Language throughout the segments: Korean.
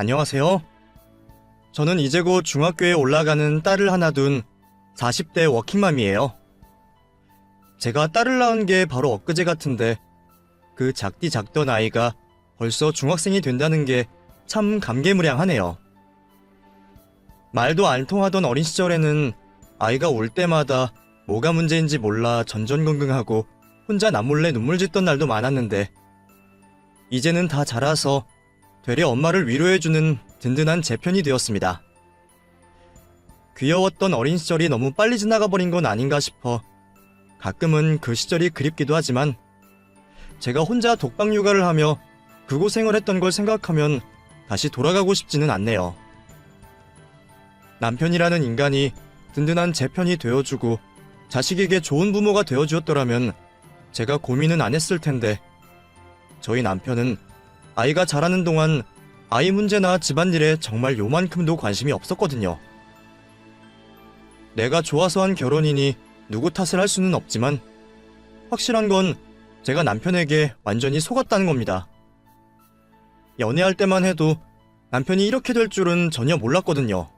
안녕하세요. 저는 이제 곧 중학교에 올라가는 딸을 하나 둔 40대 워킹맘이에요. 제가 딸을 낳은 게 바로 엊그제 같은데 그 작디 작던 아이가 벌써 중학생이 된다는 게 참 감개무량하네요. 말도 안 통하던 어린 시절에는 아이가 올 때마다 뭐가 문제인지 몰라 전전긍긍하고 혼자 남몰래 눈물 짓던 날도 많았는데 이제는 다 자라서 되려 엄마를 위로해주는 든든한 제 편이 되었습니다. 귀여웠던 어린 시절이 너무 빨리 지나가 버린 건 아닌가 싶어 가끔은 그 시절이 그립기도 하지만 제가 혼자 독박 육아를 하며 그 고생을 했던 걸 생각하면 다시 돌아가고 싶지는 않네요. 남편이라는 인간이 든든한 제 편이 되어주고 자식에게 좋은 부모가 되어주었더라면 제가 고민은 안 했을 텐데 저희 남편은 아이가 자라는 동안 아이 문제나 집안일에 정말 요만큼도 관심이 없었거든요. 내가 좋아서 한 결혼이니 누구 탓을 할 수는 없지만 확실한 건 제가 남편에게 완전히 속았다는 겁니다. 연애할 때만 해도 남편이 이렇게 될 줄은 전혀 몰랐거든요.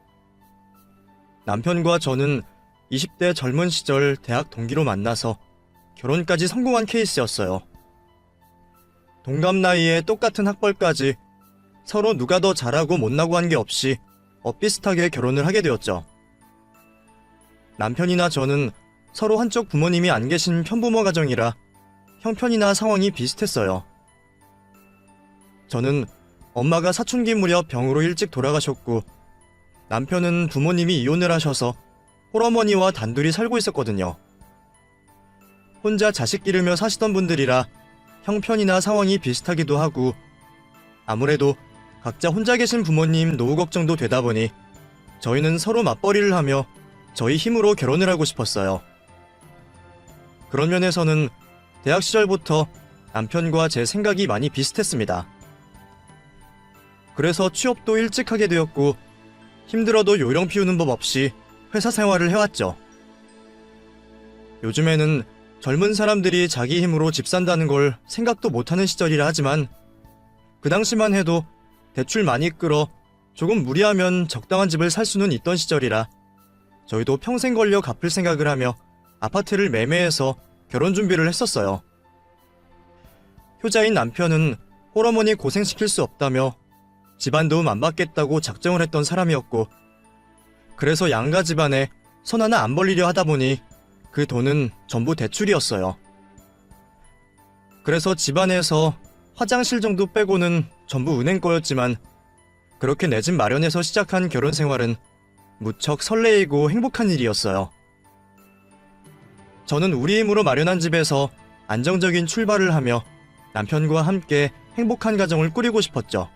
남편과 저는 20대 젊은 시절 대학 동기로 만나서 결혼까지 성공한 케이스였어요. 동갑 나이에 똑같은 학벌까지 서로 누가 더 잘하고 못나고 한 게 없이 엇비슷하게 결혼을 하게 되었죠. 남편이나 저는 서로 한쪽 부모님이 안 계신 편부모 가정이라 형편이나 상황이 비슷했어요. 저는 엄마가 사춘기 무렵 병으로 일찍 돌아가셨고 남편은 부모님이 이혼을 하셔서 홀어머니와 단둘이 살고 있었거든요. 혼자 자식 기르며 사시던 분들이라 형편이나 상황이 비슷하기도 하고 아무래도 각자 혼자 계신 부모님 노후 걱정도 되다 보니 저희는 서로 맞벌이를 하며 저희 힘으로 결혼을 하고 싶었어요. 그런 면에서는 대학 시절부터 남편과 제 생각이 많이 비슷했습니다. 그래서 취업도 일찍 하게 되었고 힘들어도 요령 피우는 법 없이 회사 생활을 해왔죠. 요즘에는 젊은 사람들이 자기 힘으로 집 산다는 걸 생각도 못하는 시절이라 하지만 그 당시만 해도 대출 많이 끌어 조금 무리하면 적당한 집을 살 수는 있던 시절이라 저희도 평생 걸려 갚을 생각을 하며 아파트를 매매해서 결혼 준비를 했었어요. 효자인 남편은 홀어머니 고생시킬 수 없다며 집안 도움 안 받겠다고 작정을 했던 사람이었고 그래서 양가 집안에 손 하나 안 벌리려 하다 보니 그 돈은 전부 대출이었어요. 그래서 집안에서 화장실 정도 빼고는 전부 은행 거였지만 그렇게 내 집 마련해서 시작한 결혼 생활은 무척 설레이고 행복한 일이었어요. 저는 우리 힘으로 마련한 집에서 안정적인 출발을 하며 남편과 함께 행복한 가정을 꾸리고 싶었죠.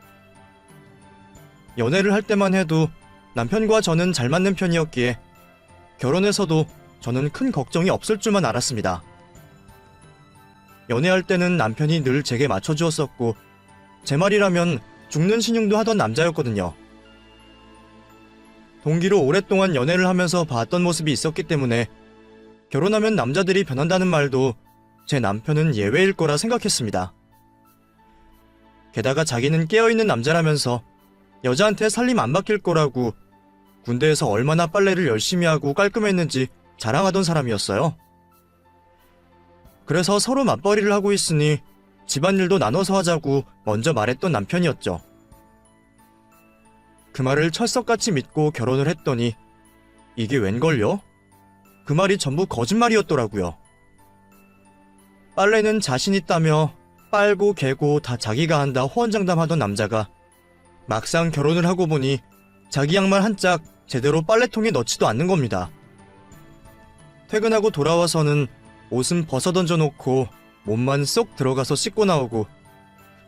연애를 할 때만 해도 남편과 저는 잘 맞는 편이었기에 결혼해서도 저는 큰 걱정이 없을 줄만 알았습니다. 연애할 때는 남편이 늘 제게 맞춰주었었고 제 말이라면 죽는 신용도 하던 남자였거든요. 동기로 오랫동안 연애를 하면서 봤던 모습이 있었기 때문에 결혼하면 남자들이 변한다는 말도 제 남편은 예외일 거라 생각했습니다. 게다가 자기는 깨어있는 남자라면서 여자한테 살림 안 맡길 거라고 군대에서 얼마나 빨래를 열심히 하고 깔끔했는지 자랑하던 사람이었어요. 그래서 서로 맞벌이를 하고 있으니 집안일도 나눠서 하자고 먼저 말했던 남편이었죠. 그 말을 철석같이 믿고 결혼을 했더니 이게 웬걸요? 그 말이 전부 거짓말이었더라고요. 빨래는 자신 있다며 빨고 개고 다 자기가 한다 호언장담하던 남자가 막상 결혼을 하고 보니 자기 양말 한 짝 제대로 빨래통에 넣지도 않는 겁니다. 퇴근하고 돌아와서는 옷은 벗어던져 놓고 몸만 쏙 들어가서 씻고 나오고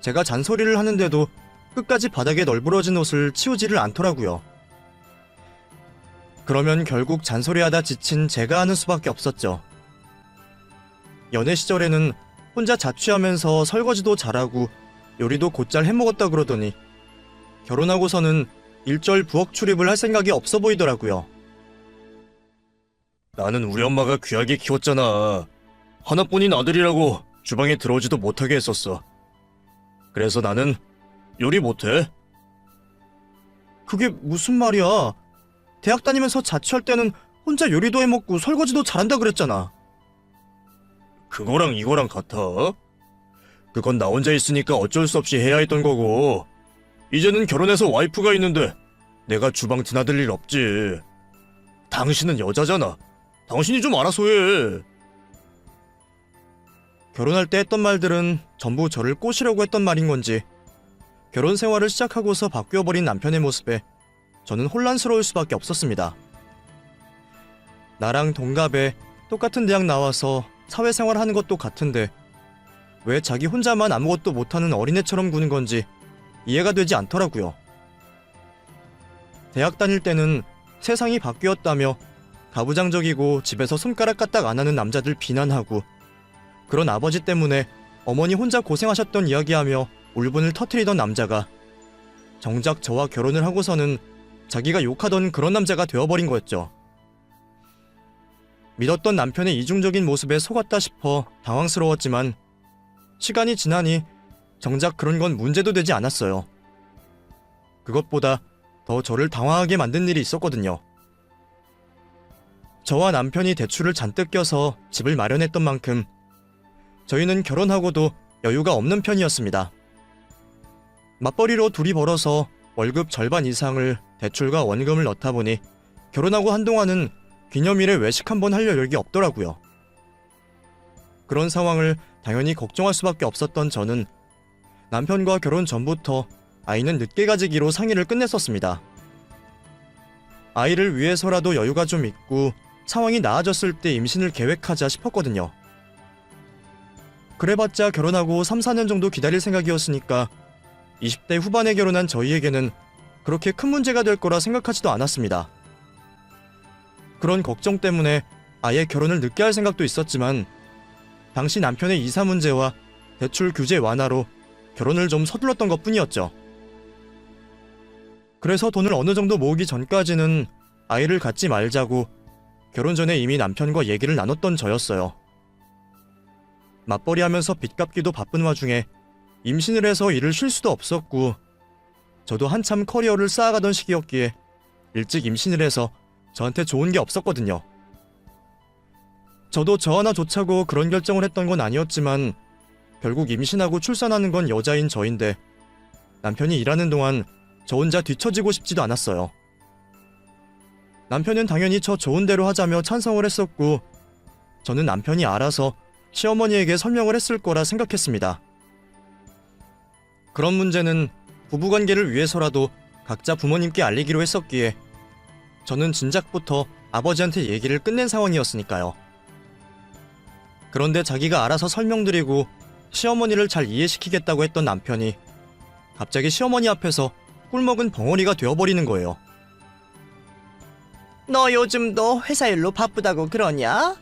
제가 잔소리를 하는데도 끝까지 바닥에 널브러진 옷을 치우지를 않더라고요. 그러면 결국 잔소리하다 지친 제가 하는 수밖에 없었죠. 연애 시절에는 혼자 자취하면서 설거지도 잘하고 요리도 곧잘 해먹었다 그러더니 결혼하고서는 일절 부엌 출입을 할 생각이 없어 보이더라고요. 나는 우리 엄마가 귀하게 키웠잖아. 하나뿐인 아들이라고 주방에 들어오지도 못하게 했었어. 그래서 나는 요리 못해. 그게 무슨 말이야? 대학 다니면서 자취할 때는 혼자 요리도 해먹고 설거지도 잘한다 그랬잖아. 그거랑 이거랑 같아? 그건 나 혼자 있으니까 어쩔 수 없이 해야 했던 거고, 이제는 결혼해서 와이프가 있는데 내가 주방 드나들 일 없지. 당신은 여자잖아. 당신이 좀 알아서 해. 결혼할 때 했던 말들은 전부 저를 꼬시려고 했던 말인 건지, 결혼 생활을 시작하고서 바뀌어버린 남편의 모습에 저는 혼란스러울 수밖에 없었습니다. 나랑 동갑에 똑같은 대학 나와서 사회생활 하는 것도 같은데 왜 자기 혼자만 아무것도 못하는 어린애처럼 구는 건지 이해가 되지 않더라고요. 대학 다닐 때는 세상이 바뀌었다며 가부장적이고 집에서 손가락 까딱 안 하는 남자들 비난하고, 그런 아버지 때문에 어머니 혼자 고생하셨던 이야기하며 울분을 터뜨리던 남자가 정작 저와 결혼을 하고서는 자기가 욕하던 그런 남자가 되어버린 거였죠. 믿었던 남편의 이중적인 모습에 속았다 싶어 당황스러웠지만 시간이 지나니 정작 그런 건 문제도 되지 않았어요. 그것보다 더 저를 당황하게 만든 일이 있었거든요. 저와 남편이 대출을 잔뜩 껴서 집을 마련했던 만큼 저희는 결혼하고도 여유가 없는 편이었습니다. 맞벌이로 둘이 벌어서 월급 절반 이상을 대출과 원금을 넣다 보니 결혼하고 한동안은 기념일에 외식 한번 할 여력이 없더라고요. 그런 상황을 당연히 걱정할 수밖에 없었던 저는 남편과 결혼 전부터 아이는 늦게 가지기로 상의를 끝냈었습니다. 아이를 위해서라도 여유가 좀 있고 상황이 나아졌을 때 임신을 계획하자 싶었거든요. 그래봤자 결혼하고 3, 4년 정도 기다릴 생각이었으니까 20대 후반에 결혼한 저희에게는 그렇게 큰 문제가 될 거라 생각하지도 않았습니다. 그런 걱정 때문에 아예 결혼을 늦게 할 생각도 있었지만 당시 남편의 이사 문제와 대출 규제 완화로 결혼을 좀 서둘렀던 것뿐이었죠. 그래서 돈을 어느 정도 모으기 전까지는 아이를 갖지 말자고 결혼 전에 이미 남편과 얘기를 나눴던 저였어요. 맞벌이 하면서 빚 갚기도 바쁜 와중에 임신을 해서 일을 쉴 수도 없었고 저도 한참 커리어를 쌓아가던 시기였기에 일찍 임신을 해서 저한테 좋은 게 없었거든요. 저도 저 하나 좋자고 그런 결정을 했던 건 아니었지만 결국 임신하고 출산하는 건 여자인 저인데 남편이 일하는 동안 저 혼자 뒤처지고 싶지도 않았어요. 남편은 당연히 저 좋은 대로 하자며 찬성을 했었고 저는 남편이 알아서 시어머니에게 설명을 했을 거라 생각했습니다. 그런 문제는 부부관계를 위해서라도 각자 부모님께 알리기로 했었기에 저는 진작부터 아버지한테 얘기를 끝낸 상황이었으니까요. 그런데 자기가 알아서 설명드리고 시어머니를 잘 이해시키겠다고 했던 남편이 갑자기 시어머니 앞에서 꿀먹은 벙어리가 되어버리는 거예요. 너 요즘도 회사 일로 바쁘다고 그러냐?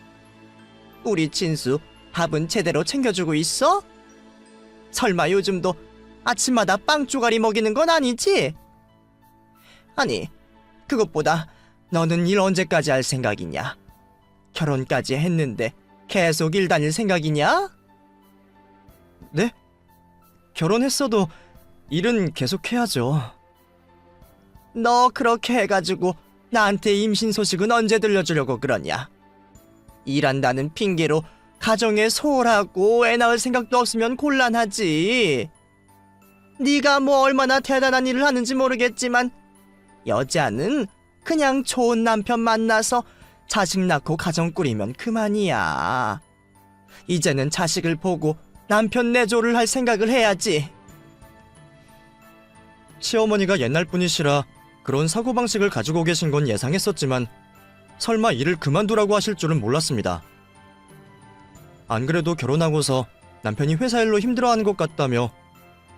우리 진수 밥은 제대로 챙겨주고 있어? 설마 요즘도 아침마다 빵 쪼가리 먹이는 건 아니지? 아니, 그것보다 너는 일 언제까지 할 생각이냐? 결혼까지 했는데 계속 일 다닐 생각이냐? 네? 결혼했어도 일은 계속해야죠. 너 그렇게 해가지고 나한테 임신 소식은 언제 들려주려고 그러냐? 일한다는 핑계로 가정에 소홀하고 애 낳을 생각도 없으면 곤란하지. 네가 뭐 얼마나 대단한 일을 하는지 모르겠지만 여자는 그냥 좋은 남편 만나서 자식 낳고 가정 꾸리면 그만이야. 이제는 자식을 보고 남편 내조를 할 생각을 해야지. 시어머니가 옛날 분이시라 그런 사고방식을 가지고 계신 건 예상했었지만 설마 일을 그만두라고 하실 줄은 몰랐습니다. 안 그래도 결혼하고서 남편이 회사 일로 힘들어하는 것 같다며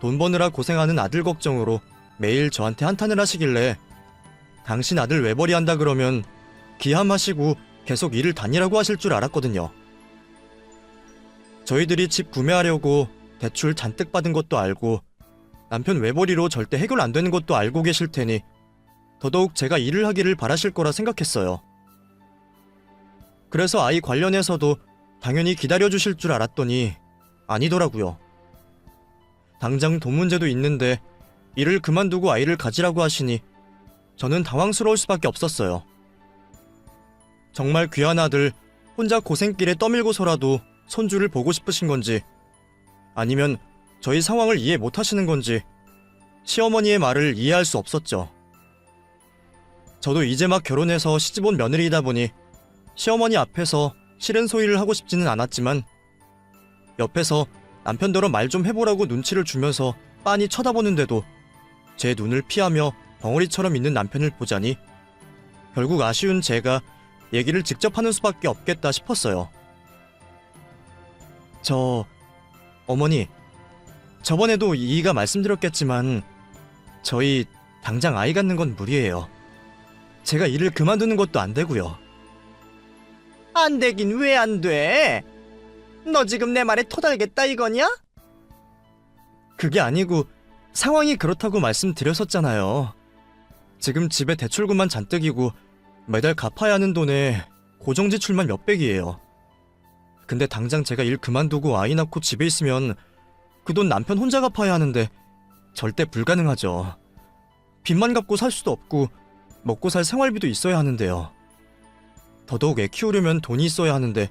돈 버느라 고생하는 아들 걱정으로 매일 저한테 한탄을 하시길래 당신 아들 외벌이한다 그러면 기함하시고 계속 일을 다니라고 하실 줄 알았거든요. 저희들이 집 구매하려고 대출 잔뜩 받은 것도 알고 남편 외벌이로 절대 해결 안 되는 것도 알고 계실 테니 더더욱 제가 일을 하기를 바라실 거라 생각했어요. 그래서 아이 관련해서도 당연히 기다려주실 줄 알았더니 아니더라고요. 당장 돈 문제도 있는데 일을 그만두고 아이를 가지라고 하시니 저는 당황스러울 수밖에 없었어요. 정말 귀한 아들 혼자 고생길에 떠밀고서라도 손주를 보고 싶으신 건지, 아니면 저희 상황을 이해 못하시는 건지 시어머니의 말을 이해할 수 없었죠. 저도 이제 막 결혼해서 시집온 며느리이다 보니 시어머니 앞에서 싫은 소리를 하고 싶지는 않았지만, 옆에서 남편더러 말 좀 해보라고 눈치를 주면서 빤히 쳐다보는데도 제 눈을 피하며 벙어리처럼 있는 남편을 보자니 결국 아쉬운 제가 얘기를 직접 하는 수밖에 없겠다 싶었어요. 어머니, 저번에도 이이가 말씀드렸겠지만 저희 당장 아이 갖는 건 무리예요. 제가 일을 그만두는 것도 안 되고요. 안 되긴 왜 안 돼? 너 지금 내 말에 토달겠다 이거냐? 그게 아니고 상황이 그렇다고 말씀드렸었잖아요. 지금 집에 대출금만 잔뜩이고 매달 갚아야 하는 돈에 고정지출만 몇백이에요. 근데 당장 제가 일 그만두고 아이 낳고 집에 있으면 그 돈 남편 혼자 갚아야 하는데 절대 불가능하죠. 빚만 갚고 살 수도 없고 먹고 살 생활비도 있어야 하는데요. 더더욱 애 키우려면 돈이 있어야 하는데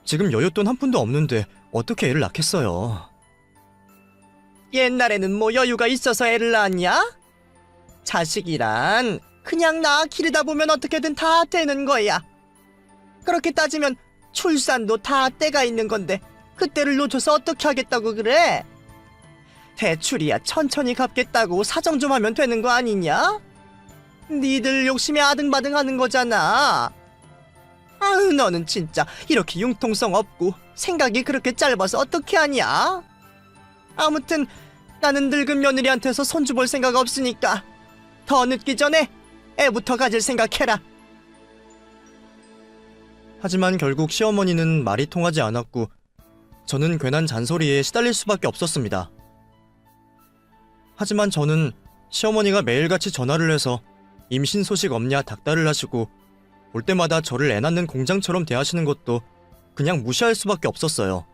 지금 여윳돈 한 푼도 없는데 어떻게 애를 낳겠어요. 옛날에는 뭐 여유가 있어서 애를 낳았냐? 자식이란 그냥 낳아 기르다 보면 어떻게든 다 되는 거야. 그렇게 따지면 출산도 다 때가 있는 건데 그때를 놓쳐서 어떻게 하겠다고 그래? 대출이야 천천히 갚겠다고 사정 좀 하면 되는 거 아니냐? 니들 욕심에 아등바등하는 거잖아. 아유, 너는 진짜 이렇게 융통성 없고 생각이 그렇게 짧아서 어떻게 하냐? 아무튼 나는 늙은 며느리한테서 손주 볼 생각 없으니까 더 늦기 전에 애부터 가질 생각해라. 하지만 결국 시어머니는 말이 통하지 않았고 저는 괜한 잔소리에 시달릴 수밖에 없었습니다. 하지만 저는 시어머니가 매일같이 전화를 해서 임신 소식 없냐 닥달을 하시고 올 때마다 저를 애 낳는 공장처럼 대하시는 것도 그냥 무시할 수밖에 없었어요.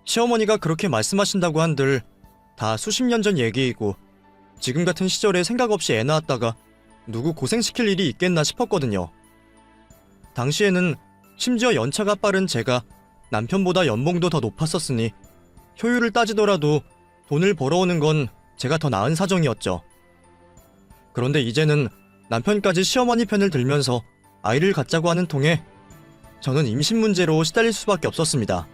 시어머니가 그렇게 말씀하신다고 한들 다 수십 년 전 얘기이고 지금 같은 시절에 생각 없이 애 낳았다가 누구 고생시킬 일이 있겠나 싶었거든요. 당시에는 심지어 연차가 빠른 제가 남편보다 연봉도 더 높았었으니 효율을 따지더라도 돈을 벌어오는 건 제가 더 나은 사정이었죠. 그런데 이제는 남편까지 시어머니 편을 들면서 아이를 갖자고 하는 통에 저는 임신 문제로 시달릴 수밖에 없었습니다.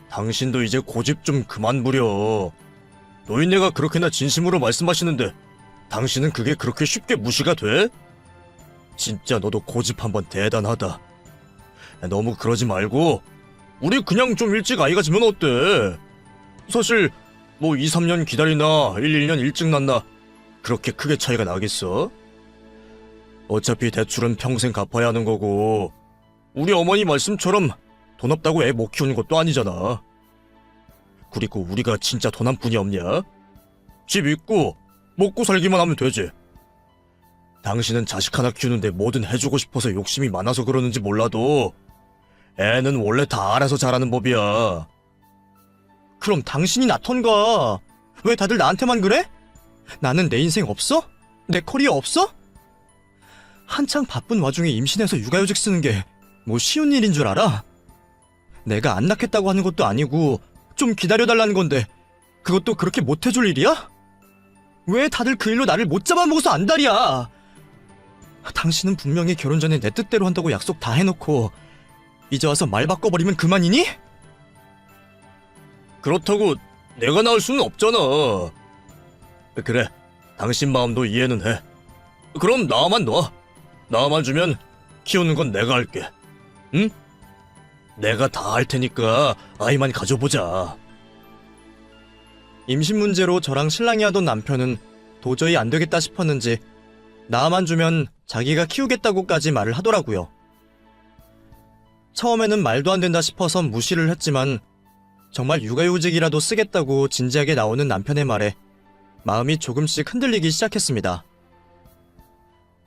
당신도 이제 고집 좀 그만 부려. 노인네가 그렇게나 진심으로 말씀하시는데 당신은 그게 그렇게 쉽게 무시가 돼? 진짜 너도 고집 한번 대단하다. 너무 그러지 말고 우리 그냥 좀 일찍 아이 가지면 어때? 사실 뭐 2, 3년 기다리나 1, 2년 일찍 낳나 그렇게 크게 차이가 나겠어? 어차피 대출은 평생 갚아야 하는 거고 우리 어머니 말씀처럼 돈 없다고 애 못 키우는 것도 아니잖아. 그리고 우리가 진짜 돈 한 푼이 없냐? 집 있고 먹고 살기만 하면 되지. 당신은 자식 하나 키우는데 뭐든 해주고 싶어서 욕심이 많아서 그러는지 몰라도 애는 원래 다 알아서 자라는 법이야. 그럼 당신이 낳던가. 왜 다들 나한테만 그래? 나는 내 인생 없어? 내 커리어 없어? 한창 바쁜 와중에 임신해서 육아휴직 쓰는 게 뭐 쉬운 일인 줄 알아? 내가 안 낳겠다고 하는 것도 아니고 좀 기다려달라는 건데 그것도 그렇게 못해줄 일이야? 왜 다들 그 일로 나를 못 잡아먹어서 안달이야? 당신은 분명히 결혼 전에 내 뜻대로 한다고 약속 다 해놓고 이제 와서 말 바꿔버리면 그만이니? 그렇다고 내가 낳을 수는 없잖아. 그래, 당신 마음도 이해는 해. 그럼 나만 놔. 나만 주면 키우는 건 내가 할게. 응? 내가 다 할 테니까 아이만 가져보자. 임신 문제로 저랑 실랑이 하던 남편은 도저히 안 되겠다 싶었는지 나만 주면 자기가 키우겠다고까지 말을 하더라고요. 처음에는 말도 안 된다 싶어서 무시를 했지만 정말 육아휴직이라도 쓰겠다고 진지하게 나오는 남편의 말에 마음이 조금씩 흔들리기 시작했습니다.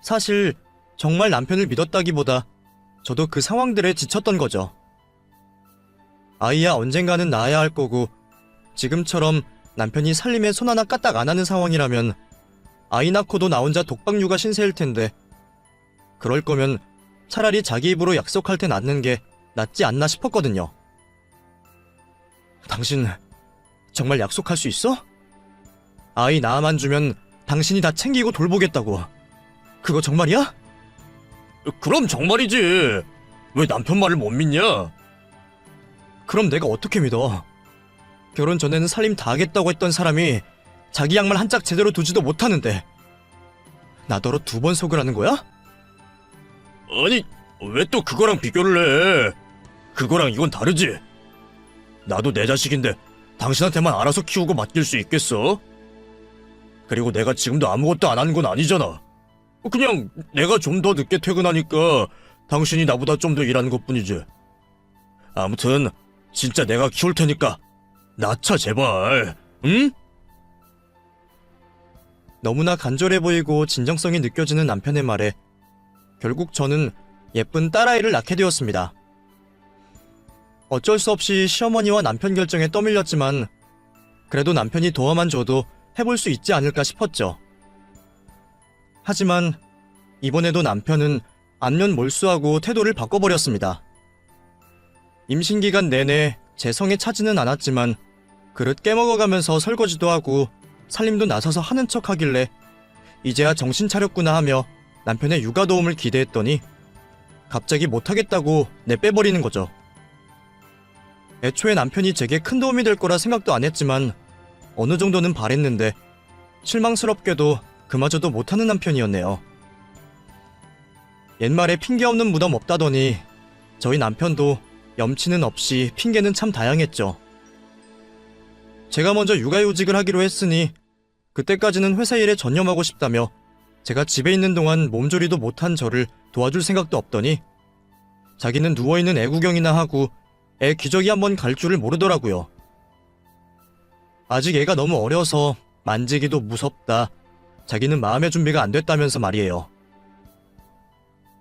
사실 정말 남편을 믿었다기보다 저도 그 상황들에 지쳤던 거죠. 아이야 언젠가는 낳아야 할 거고 지금처럼 남편이 살림에 손 하나 까딱 안 하는 상황이라면 아이 낳고도 나 혼자 독박 육아 신세일 텐데 그럴 거면 차라리 자기 입으로 약속할 때 낳는 게 낫지 않나 싶었거든요. 당신 정말 약속할 수 있어? 아이 낳아만 주면 당신이 다 챙기고 돌보겠다고. 그거 정말이야? 그럼 정말이지. 왜 남편 말을 못 믿냐? 그럼 내가 어떻게 믿어? 결혼 전에는 살림 다 하겠다고 했던 사람이 자기 양말 한 짝 제대로 두지도 못하는데 나더러 2번 속으라는 거야? 아니, 왜 또 그거랑 비교를 해? 그거랑 이건 다르지. 나도 내 자식인데 당신한테만 알아서 키우고 맡길 수 있겠어? 그리고 내가 지금도 아무것도 안 하는 건 아니잖아. 그냥 내가 좀 더 늦게 퇴근하니까 당신이 나보다 좀 더 일하는 것뿐이지. 아무튼 진짜 내가 키울 테니까 낳자 제발. 응? 너무나 간절해 보이고 진정성이 느껴지는 남편의 말에 결국 저는 예쁜 딸아이를 낳게 되었습니다. 어쩔 수 없이 시어머니와 남편 결정에 떠밀렸지만 그래도 남편이 도와만 줘도 해볼 수 있지 않을까 싶었죠. 하지만 이번에도 남편은 안면 몰수하고 태도를 바꿔버렸습니다. 임신기간 내내 제 성에 차지는 않았지만 그릇 깨먹어가면서 설거지도 하고 살림도 나서서 하는 척 하길래 이제야 정신 차렸구나 하며 남편의 육아 도움을 기대했더니 갑자기 못하겠다고 내빼버리는 거죠. 애초에 남편이 제게 큰 도움이 될 거라 생각도 안 했지만 어느 정도는 바랬는데 실망스럽게도 그마저도 못하는 남편이었네요. 옛말에 핑계 없는 무덤 없다더니 저희 남편도 염치는 없이 핑계는 참 다양했죠. 제가 먼저 육아휴직을 하기로 했으니 그때까지는 회사 일에 전념하고 싶다며 제가 집에 있는 동안 몸조리도 못한 저를 도와줄 생각도 없더니 자기는 누워있는 애 구경이나 하고 애 기저귀 한번 갈 줄을 모르더라고요. 아직 애가 너무 어려서 만지기도 무섭다. 자기는 마음의 준비가 안 됐다면서 말이에요.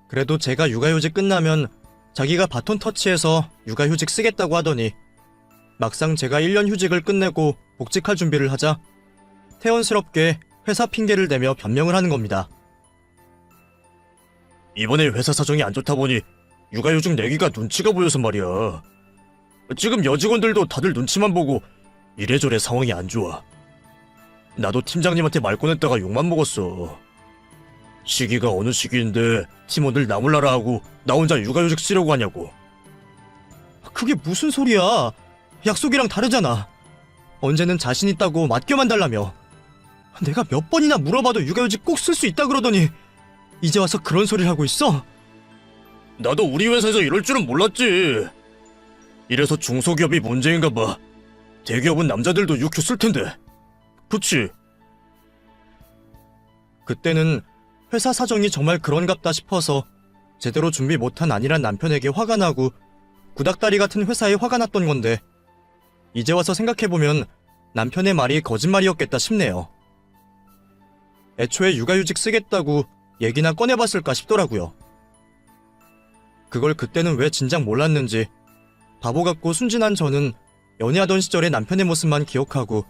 그래도 제가 육아휴직 끝나면 자기가 바톤 터치해서 육아휴직 쓰겠다고 하더니 막상 제가 1년 휴직을 끝내고 복직할 준비를 하자 태연스럽게 회사 핑계를 대며 변명을 하는 겁니다. 이번에 회사 사정이 안 좋다 보니 육아휴직 내기가 눈치가 보여서 말이야. 지금 여직원들도 다들 눈치만 보고 이래저래 상황이 안 좋아. 나도 팀장님한테 말 꺼냈다가 욕만 먹었어. 시기가 어느 시기인데 팀원들 나 몰라라 하고 나 혼자 육아휴직 쓰려고 하냐고. 그게 무슨 소리야. 약속이랑 다르잖아. 언제는 자신 있다고 맡겨만 달라며. 내가 몇 번이나 물어봐도 육아휴직 꼭 쓸 수 있다 그러더니 이제 와서 그런 소리를 하고 있어? 나도 우리 회사에서 이럴 줄은 몰랐지. 이래서 중소기업이 문제인가 봐. 대기업은 남자들도 육휴 쓸 텐데. 그치? 그때는 회사 사정이 정말 그런갑다 싶어서 제대로 준비 못한 안일한 남편에게 화가 나고 구닥다리 같은 회사에 화가 났던 건데 이제 와서 생각해보면 남편의 말이 거짓말이었겠다 싶네요. 애초에 육아휴직 쓰겠다고 얘기나 꺼내봤을까 싶더라고요. 그걸 그때는 왜 진작 몰랐는지 바보 같고 순진한 저는 연애하던 시절의 남편의 모습만 기억하고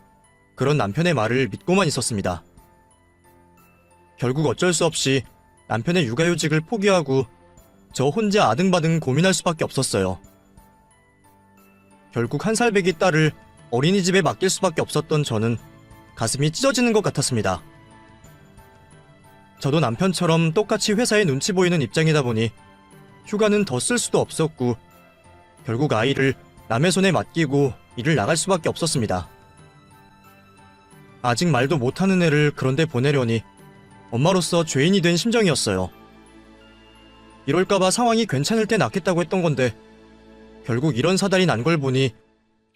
그런 남편의 말을 믿고만 있었습니다. 결국 어쩔 수 없이 남편의 육아휴직을 포기하고 저 혼자 아등바등 고민할 수밖에 없었어요. 결국 한 살배기 딸을 어린이집에 맡길 수밖에 없었던 저는 가슴이 찢어지는 것 같았습니다. 저도 남편처럼 똑같이 회사에 눈치 보이는 입장이다 보니 휴가는 더 쓸 수도 없었고 결국 아이를 남의 손에 맡기고 일을 나갈 수밖에 없었습니다. 아직 말도 못하는 애를 그런데 보내려니 엄마로서 죄인이 된 심정이었어요. 이럴까봐 상황이 괜찮을 때 낳겠다고 했던 건데 결국 이런 사달이 난 걸 보니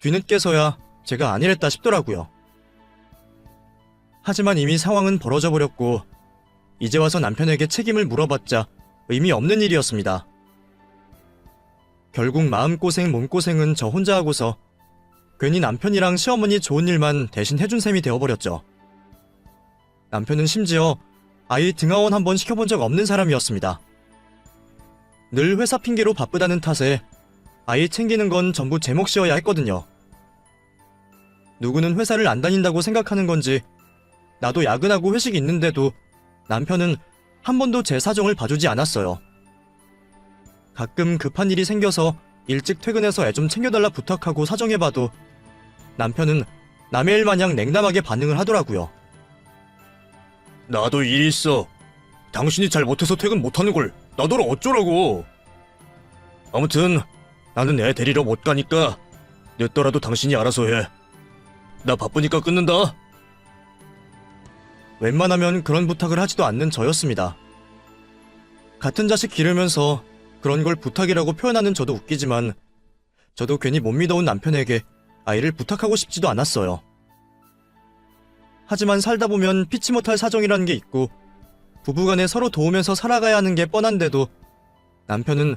뒤늦게서야 제가 아니랬다 싶더라고요. 하지만 이미 상황은 벌어져 버렸고 이제 와서 남편에게 책임을 물어봤자 의미 없는 일이었습니다. 결국 마음고생 몸고생은 저 혼자 하고서 괜히 남편이랑 시어머니 좋은 일만 대신 해준 셈이 되어버렸죠. 남편은 심지어 아이 등하원 한번 시켜본 적 없는 사람이었습니다. 늘 회사 핑계로 바쁘다는 탓에 아이 챙기는 건 전부 제 몫이어야 했거든요. 누구는 회사를 안 다닌다고 생각하는 건지 나도 야근하고 회식이 있는데도 남편은 한 번도 제 사정을 봐주지 않았어요. 가끔 급한 일이 생겨서 일찍 퇴근해서 애 좀 챙겨달라 부탁하고 사정해봐도 남편은 남의 일 마냥 냉담하게 반응을 하더라고요. 나도 일 있어. 당신이 잘 못해서 퇴근 못하는 걸 나더러 어쩌라고. 아무튼 나는 애 데리러 못 가니까 늦더라도 당신이 알아서 해. 나 바쁘니까 끊는다. 웬만하면 그런 부탁을 하지도 않는 저였습니다. 같은 자식 기르면서 그런 걸 부탁이라고 표현하는 저도 웃기지만 저도 괜히 못 믿어온 남편에게 아이를 부탁하고 싶지도 않았어요. 하지만 살다 보면 피치 못할 사정이라는 게 있고 부부간에 서로 도우면서 살아가야 하는 게 뻔한데도 남편은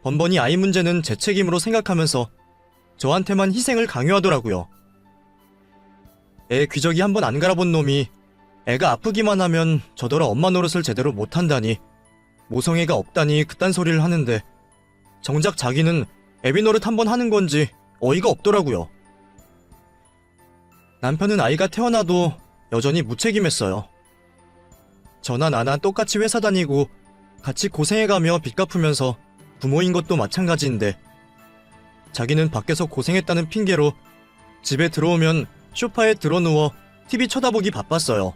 번번이 아이 문제는 제 책임으로 생각하면서 저한테만 희생을 강요하더라고요. 애 귀저귀 한번 안 갈아본 놈이 애가 아프기만 하면 저더러 엄마 노릇을 제대로 못한다니, 모성애가 없다니 그딴 소리를 하는데 정작 자기는 애비 노릇 한번 하는 건지 어이가 없더라고요. 남편은 아이가 태어나도 여전히 무책임했어요. 저나 나나 똑같이 회사 다니고 같이 고생해가며 빚 갚으면서 부모인 것도 마찬가지인데 자기는 밖에서 고생했다는 핑계로 집에 들어오면 소파에 드러누워 TV 쳐다보기 바빴어요.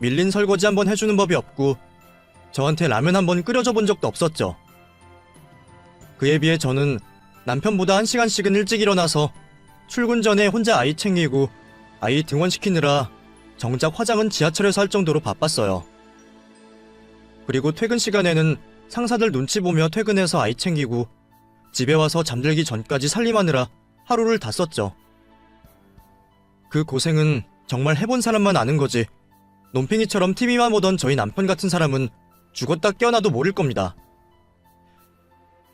밀린 설거지 한번 해주는 법이 없고 저한테 라면 한번 끓여줘 본 적도 없었죠. 그에 비해 저는 남편보다 1시간씩은 일찍 일어나서 출근 전에 혼자 아이 챙기고 아이 등원시키느라 정작 화장은 지하철에서 할 정도로 바빴어요. 그리고 퇴근 시간에는 상사들 눈치 보며 퇴근해서 아이 챙기고 집에 와서 잠들기 전까지 살림하느라 하루를 다 썼죠. 그 고생은 정말 해본 사람만 아는 거지 논팽이처럼 TV만 보던 저희 남편 같은 사람은 죽었다 깨어나도 모를 겁니다.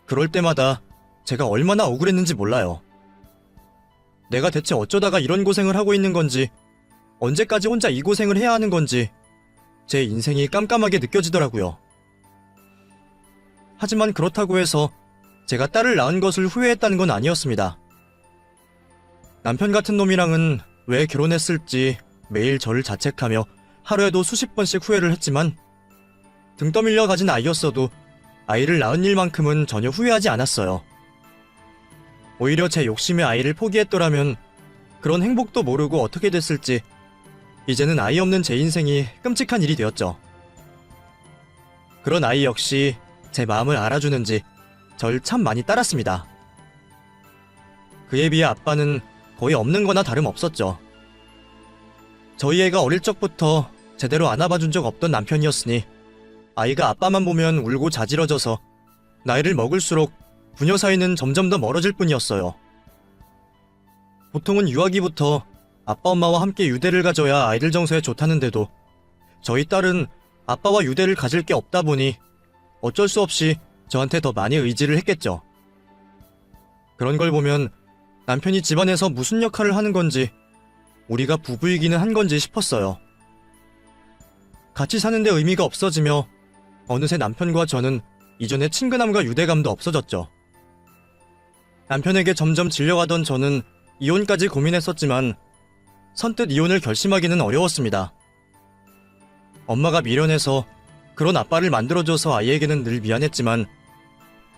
그럴 때마다 제가 얼마나 억울했는지 몰라요. 내가 대체 어쩌다가 이런 고생을 하고 있는 건지, 언제까지 혼자 이 고생을 해야 하는 건지 제 인생이 깜깜하게 느껴지더라고요. 하지만 그렇다고 해서 제가 딸을 낳은 것을 후회했다는 건 아니었습니다. 남편 같은 놈이랑은 왜 결혼했을지 매일 저를 자책하며 하루에도 수십 번씩 후회를 했지만 등 떠밀려 가진 아이였어도 아이를 낳은 일만큼은 전혀 후회하지 않았어요. 오히려 제 욕심에 아이를 포기했더라면 그런 행복도 모르고 어떻게 됐을지 이제는 아이 없는 제 인생이 끔찍한 일이 되었죠. 그런 아이 역시 제 마음을 알아주는지 절 참 많이 따랐습니다. 그에 비해 아빠는 거의 없는 거나 다름없었죠. 저희 애가 어릴 적부터 제대로 안아봐준 적 없던 남편이었으니 아이가 아빠만 보면 울고 자지러져서 나이를 먹을수록 부녀 사이는 점점 더 멀어질 뿐이었어요. 보통은 유아기부터 아빠 엄마와 함께 유대를 가져야 아이들 정서에 좋다는데도 저희 딸은 아빠와 유대를 가질 게 없다 보니 어쩔 수 없이 저한테 더 많이 의지를 했겠죠. 그런 걸 보면 남편이 집안에서 무슨 역할을 하는 건지 우리가 부부이기는 한 건지 싶었어요. 같이 사는데 의미가 없어지며 어느새 남편과 저는 이전의 친근함과 유대감도 없어졌죠. 남편에게 점점 질려가던 저는 이혼까지 고민했었지만 선뜻 이혼을 결심하기는 어려웠습니다. 엄마가 미련해서 그런 아빠를 만들어줘서 아이에게는 늘 미안했지만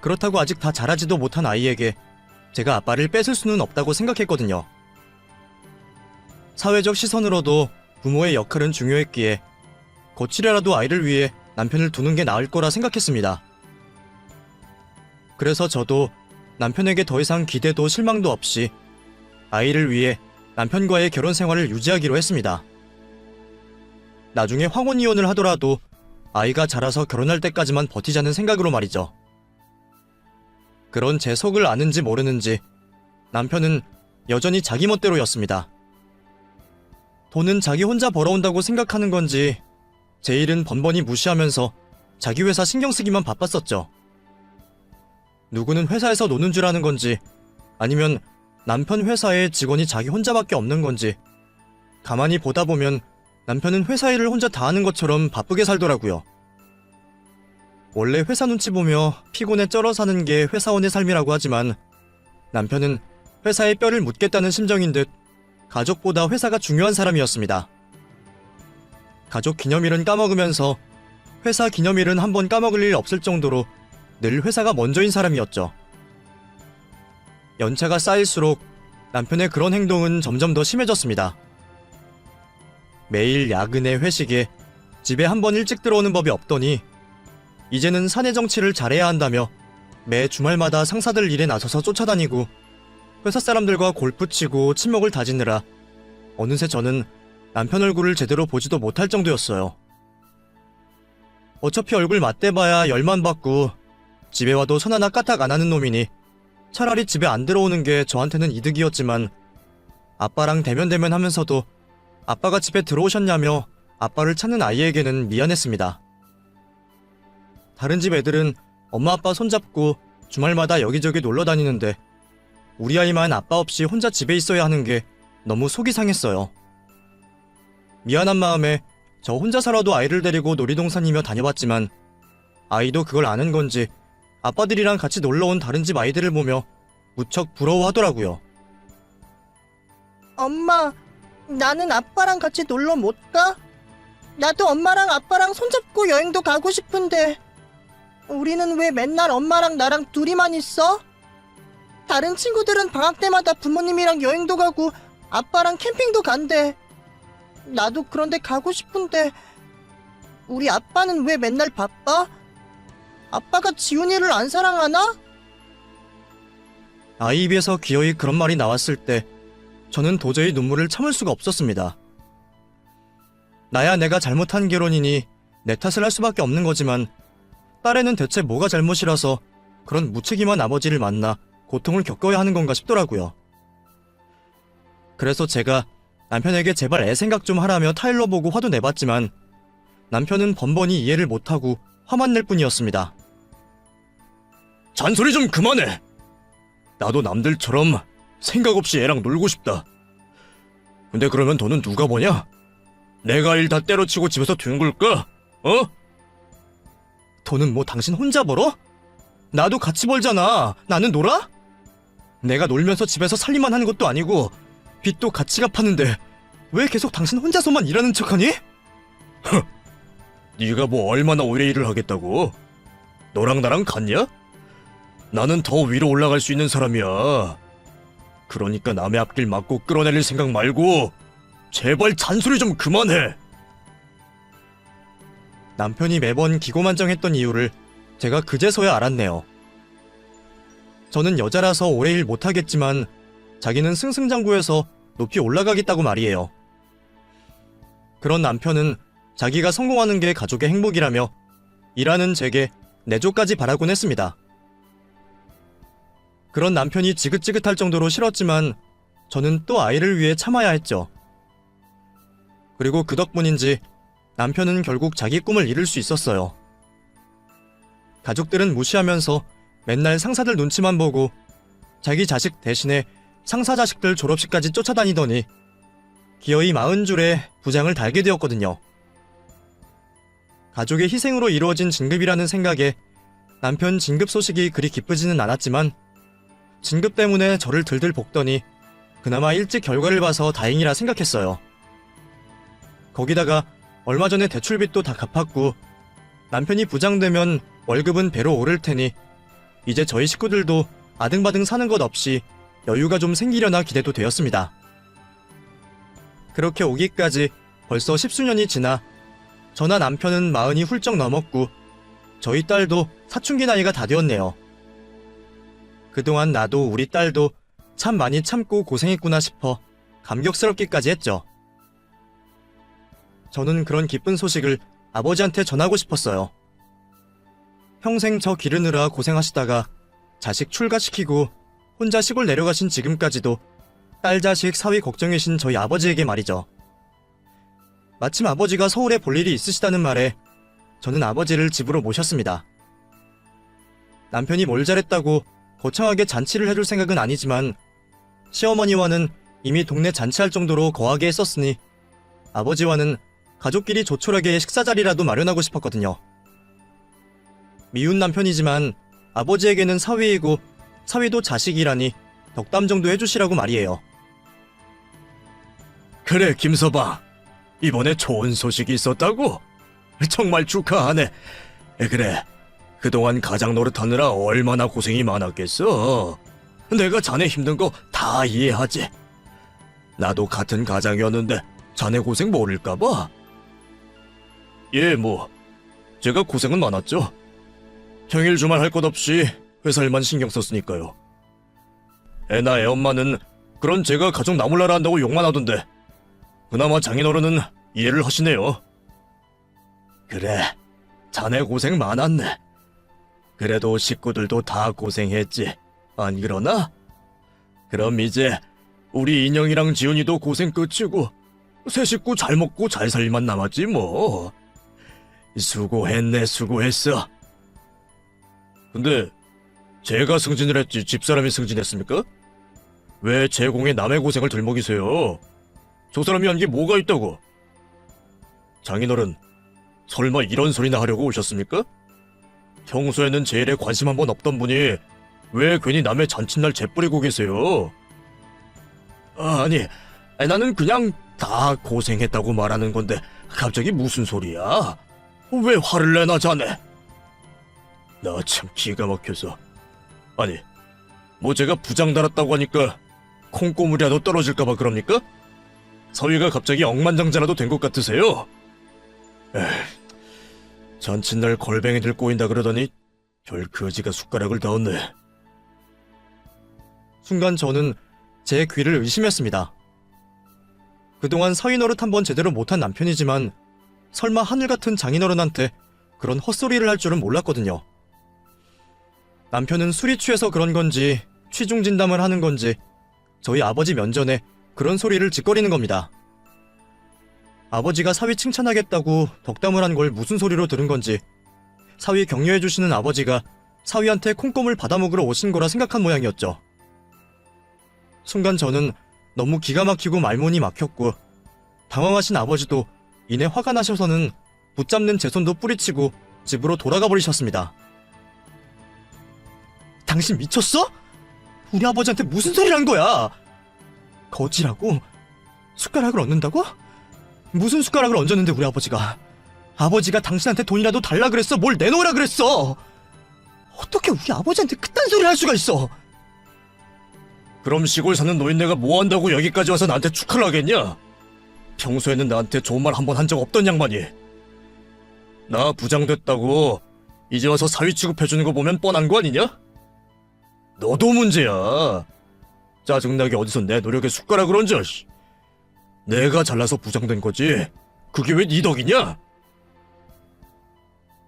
그렇다고 아직 다 자라지도 못한 아이에게 제가 아빠를 뺏을 수는 없다고 생각했거든요. 사회적 시선으로도 부모의 역할은 중요했기에 거칠어라도 아이를 위해 남편을 두는 게 나을 거라 생각했습니다. 그래서 저도 남편에게 더 이상 기대도 실망도 없이 아이를 위해 남편과의 결혼 생활을 유지하기로 했습니다. 나중에 황혼 이혼을 하더라도 아이가 자라서 결혼할 때까지만 버티자는 생각으로 말이죠. 그런 제 속을 아는지 모르는지 남편은 여전히 자기 멋대로였습니다. 돈은 자기 혼자 벌어온다고 생각하는 건지 제 일은 번번이 무시하면서 자기 회사 신경 쓰기만 바빴었죠. 누구는 회사에서 노는 줄 아는 건지 아니면 남편 회사에 직원이 자기 혼자밖에 없는 건지 가만히 보다 보면 남편은 회사 일을 혼자 다 하는 것처럼 바쁘게 살더라고요. 원래 회사 눈치 보며 피곤에 쩔어 사는 게 회사원의 삶이라고 하지만 남편은 회사에 뼈를 묻겠다는 심정인 듯 가족보다 회사가 중요한 사람이었습니다. 가족 기념일은 까먹으면서 회사 기념일은 한번 까먹을 일 없을 정도로 늘 회사가 먼저인 사람이었죠. 연차가 쌓일수록 남편의 그런 행동은 점점 더 심해졌습니다. 매일 야근에 회식에 집에 한번 일찍 들어오는 법이 없더니 이제는 사내 정치를 잘해야 한다며 매 주말마다 상사들 일에 나서서 쫓아다니고 회사 사람들과 골프 치고 친목을 다지느라 어느새 저는 남편 얼굴을 제대로 보지도 못할 정도였어요. 어차피 얼굴 맞대봐야 열만 받고 집에 와도 손 하나 까딱 안 하는 놈이니 차라리 집에 안 들어오는 게 저한테는 이득이었지만 아빠랑 대면대면 하면서도 아빠가 집에 들어오셨냐며 아빠를 찾는 아이에게는 미안했습니다. 다른 집 애들은 엄마 아빠 손잡고 주말마다 여기저기 놀러 다니는데 우리 아이만 아빠 없이 혼자 집에 있어야 하는 게 너무 속이 상했어요. 미안한 마음에 저 혼자 살아도 아이를 데리고 놀이동산이며 다녀봤지만 아이도 그걸 아는 건지 아빠들이랑 같이 놀러온 다른 집 아이들을 보며 무척 부러워하더라고요. 엄마, 나는 아빠랑 같이 놀러 못 가? 나도 엄마랑 아빠랑 손잡고 여행도 가고 싶은데 우리는 왜 맨날 엄마랑 나랑 둘이만 있어? 다른 친구들은 방학 때마다 부모님이랑 여행도 가고 아빠랑 캠핑도 간대. 나도 그런데 가고 싶은데 우리 아빠는 왜 맨날 바빠? 아빠가 지훈이를 안 사랑하나? 아이 입에서 기어이 그런 말이 나왔을 때 저는 도저히 눈물을 참을 수가 없었습니다. 나야 내가 잘못한 결혼이니 내 탓을 할 수밖에 없는 거지만 딸애는 대체 뭐가 잘못이라서 그런 무책임한 아버지를 만나 고통을 겪어야 하는 건가 싶더라고요. 그래서 제가 남편에게 제발 애 생각 좀 하라며 타일러 보고 화도 내봤지만 남편은 번번이 이해를 못하고 화만 낼 뿐이었습니다. 잔소리 좀 그만해. 나도 남들처럼 생각 없이 애랑 놀고 싶다. 근데 그러면 돈은 누가 버냐? 내가 일 다 때려치고 집에서 뒹굴까? 어? 돈은 뭐 당신 혼자 벌어? 나도 같이 벌잖아. 나는 놀아? 내가 놀면서 집에서 살림만 하는 것도 아니고 빚도 같이 갚았는데 왜 계속 당신 혼자서만 일하는 척하니? 네가 뭐 얼마나 오래 일을 하겠다고? 너랑 나랑 같냐? 나는 더 위로 올라갈 수 있는 사람이야. 그러니까 남의 앞길 막고 끌어내릴 생각 말고 제발 잔소리 좀 그만해. 남편이 매번 기고만장했던 이유를 제가 그제서야 알았네요. 저는 여자라서 오래 일 못하겠지만 자기는 승승장구해서 높이 올라가겠다고 말이에요. 그런 남편은 자기가 성공하는 게 가족의 행복이라며 일하는 제게 내조까지 바라곤 했습니다. 그런 남편이 지긋지긋할 정도로 싫었지만 저는 또 아이를 위해 참아야 했죠. 그리고 그 덕분인지 남편은 결국 자기 꿈을 이룰 수 있었어요. 가족들은 무시하면서 맨날 상사들 눈치만 보고 자기 자식 대신에 상사 자식들 졸업식까지 쫓아다니더니 기어이 40줄에 부장을 달게 되었거든요. 가족의 희생으로 이루어진 진급이라는 생각에 남편 진급 소식이 그리 기쁘지는 않았지만 진급 때문에 저를 들들 볶더니 그나마 일찍 결과를 봐서 다행이라 생각했어요. 거기다가 얼마 전에 대출빚도 다 갚았고 남편이 부장되면 월급은 배로 오를 테니 이제 저희 식구들도 아등바등 사는 것 없이 여유가 좀 생기려나 기대도 되었습니다. 그렇게 오기까지 벌써 10수년이 지나 저나 남편은 40이 훌쩍 넘었고 저희 딸도 사춘기 나이가 다 되었네요. 그동안 나도 우리 딸도 참 많이 참고 고생했구나 싶어 감격스럽기까지 했죠. 저는 그런 기쁜 소식을 아버지한테 전하고 싶었어요. 평생 저 기르느라 고생하시다가 자식 출가시키고 혼자 시골 내려가신 지금까지도 딸 자식 사위 걱정이신 저희 아버지에게 말이죠. 마침 아버지가 서울에 볼 일이 있으시다는 말에 저는 아버지를 집으로 모셨습니다. 남편이 뭘 잘했다고 거창하게 잔치를 해줄 생각은 아니지만 시어머니와는 이미 동네 잔치할 정도로 거하게 했었으니 아버지와는 가족끼리 조촐하게 식사 자리라도 마련하고 싶었거든요. 미운 남편이지만 아버지에게는 사위이고 사위도 자식이라니 덕담 정도 해주시라고 말이에요. 그래 김서방, 이번에 좋은 소식이 있었다고? 정말 축하하네. 그래, 그동안 가장 노릇하느라 얼마나 고생이 많았겠어. 내가 자네 힘든 거 다 이해하지. 나도 같은 가장이었는데 자네 고생 모를까봐. 예, 뭐 제가 고생은 많았죠. 평일 주말 할 것 없이 회사 일만 신경 썼으니까요. 애나 애 엄마는 그런 제가 가족 나몰라라 한다고 욕만 하던데 그나마 장인어른은 이해를 하시네요. 그래, 자네 고생 많았네. 그래도 식구들도 다 고생했지, 안 그러나? 그럼 이제 우리 인형이랑 지훈이도 고생 끝이고 새 식구 잘 먹고 잘 살 일만 남았지 뭐. 수고했네, 수고했어. 근데 제가 승진을 했지 집사람이 승진했습니까? 왜 제 공에 남의 고생을 들먹이세요? 저 사람이 한 게 뭐가 있다고? 장인어른, 설마 이런 소리나 하려고 오셨습니까? 평소에는 제 일에 관심 한번 없던 분이 왜 괜히 남의 잔칫날 재뿌리고 계세요? 아니, 나는 그냥 다 고생했다고 말하는 건데 갑자기 무슨 소리야? 왜 화를 내나 자네? 나 참 기가 막혀서. 아니, 뭐 제가 부장 달았다고 하니까 콩고물이라도 떨어질까봐 그럽니까? 서위가 갑자기 억만장자라도 된 것 같으세요? 에휴, 잔칫날 걸뱅이들 꼬인다 그러더니 별 거지가 숟가락을 닿았네. 순간 저는 제 귀를 의심했습니다. 그동안 서인 어릇 한번 제대로 못한 남편이지만 설마 하늘같은 장인어른한테 그런 헛소리를 할 줄은 몰랐거든요. 남편은 술이 취해서 그런 건지 취중진담을 하는 건지 저희 아버지 면전에 그런 소리를 짓거리는 겁니다. 아버지가 사위 칭찬하겠다고 덕담을 한 걸 무슨 소리로 들은 건지 사위 격려해주시는 아버지가 사위한테 콩고물 받아먹으러 오신 거라 생각한 모양이었죠. 순간 저는 너무 기가 막히고 말문이 막혔고 당황하신 아버지도 이내 화가 나셔서는 붙잡는 제 손도 뿌리치고 집으로 돌아가 버리셨습니다. 당신 미쳤어? 우리 아버지한테 무슨 소리를 한 거야? 거지라고? 숟가락을 얹는다고? 무슨 숟가락을 얹었는데 우리 아버지가? 아버지가 당신한테 돈이라도 달라 그랬어? 뭘 내놓으라 그랬어? 어떻게 우리 아버지한테 그딴 소리를 할 수가 있어? 그럼 시골 사는 노인네가 뭐 한다고 여기까지 와서 나한테 축하를 하겠냐? 평소에는 나한테 좋은 말 한 번 한 적 없던 양반이. 나 부장 됐다고 이제 와서 사위 취급해주는 거 보면 뻔한 거 아니냐? 너도 문제야. 짜증나게 어디서 내 노력에 숟가락을 얹어. 씨. 내가 잘나서 부장 된 거지. 그게 왜 네 덕이냐?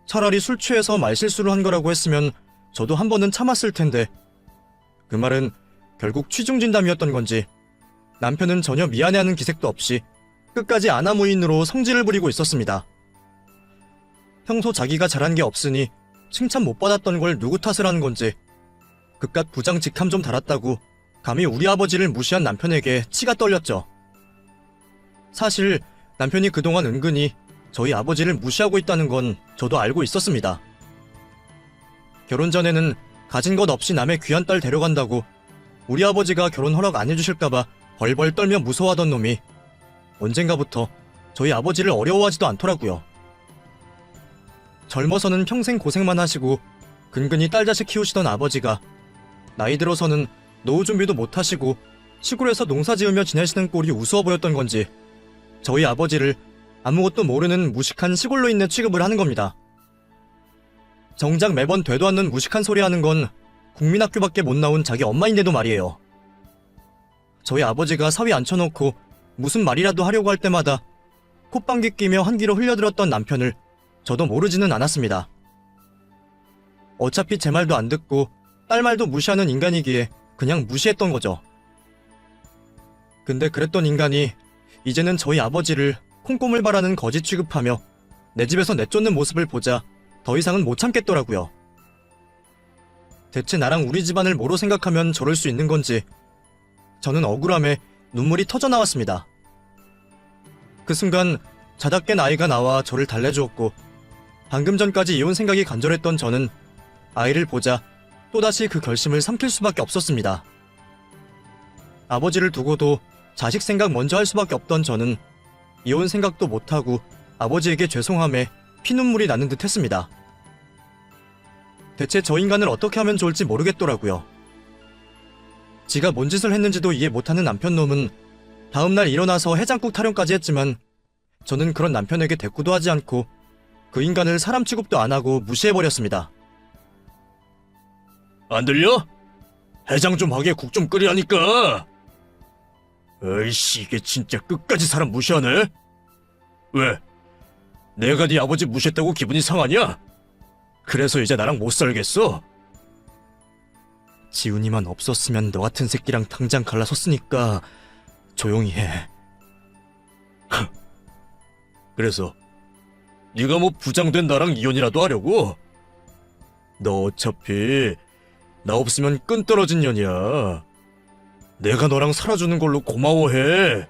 차라리 술 취해서 말실수를 한 거라고 했으면 저도 한 번은 참았을 텐데 그 말은 결국 취중진담이었던 건지 남편은 전혀 미안해하는 기색도 없이 끝까지 아나무인으로 성질을 부리고 있었습니다. 평소 자기가 잘한 게 없으니 칭찬 못 받았던 걸 누구 탓을 하는 건지 그깟 부장 직함 좀 달았다고 감히 우리 아버지를 무시한 남편에게 치가 떨렸죠. 사실 남편이 그동안 은근히 저희 아버지를 무시하고 있다는 건 저도 알고 있었습니다. 결혼 전에는 가진 것 없이 남의 귀한 딸 데려간다고 우리 아버지가 결혼 허락 안 해주실까봐 벌벌 떨며 무서워하던 놈이 언젠가부터 저희 아버지를 어려워하지도 않더라고요. 젊어서는 평생 고생만 하시고 근근히 딸 자식 키우시던 아버지가 나이 들어서는 노후 준비도 못 하시고 시골에서 농사 지으며 지내시는 꼴이 우스워 보였던 건지 저희 아버지를 아무것도 모르는 무식한 시골로인네 취급을 하는 겁니다. 정작 매번 되도 않는 무식한 소리 하는 건 국민학교밖에 못 나온 자기 엄마인데도 말이에요. 저희 아버지가 사위 앉혀놓고 무슨 말이라도 하려고 할 때마다 콧방귀 끼며 한귀로 흘려들었던 남편을 저도 모르지는 않았습니다. 어차피 제 말도 안 듣고 딸 말도 무시하는 인간이기에 그냥 무시했던 거죠. 근데 그랬던 인간이 이제는 저희 아버지를 콩고물 바라는 거지 취급하며 내 집에서 내쫓는 모습을 보자 더 이상은 못 참겠더라고요. 대체 나랑 우리 집안을 뭐로 생각하면 저럴 수 있는 건지 저는 억울함에 눈물이 터져 나왔습니다. 그 순간 자다 깬 아이가 나와 저를 달래주었고 방금 전까지 이혼 생각이 간절했던 저는 아이를 보자 또다시 그 결심을 삼킬 수밖에 없었습니다. 아버지를 두고도 자식 생각 먼저 할 수밖에 없던 저는 이혼 생각도 못하고 아버지에게 죄송함에 피눈물이 나는 듯 했습니다. 대체 저 인간을 어떻게 하면 좋을지 모르겠더라고요. 지가 뭔 짓을 했는지도 이해 못하는 남편놈은 다음날 일어나서 해장국 타령까지 했지만 저는 그런 남편에게 대꾸도 하지 않고 그 인간을 사람 취급도 안 하고 무시해버렸습니다. 안 들려? 해장 좀 하게 국 좀 끓이라니까. 에이씨, 이게 진짜 끝까지 사람 무시하네. 왜? 내가 네 아버지 무시했다고 기분이 상하냐? 그래서 이제 나랑 못 살겠어? 지훈이만 없었으면 너 같은 새끼랑 당장 갈라섰으니까 조용히 해. 그래서 네가 뭐 부장된 나랑 이혼이라도 하려고? 너 어차피 나 없으면 끈 떨어진 년이야. 내가 너랑 살아주는 걸로 고마워해.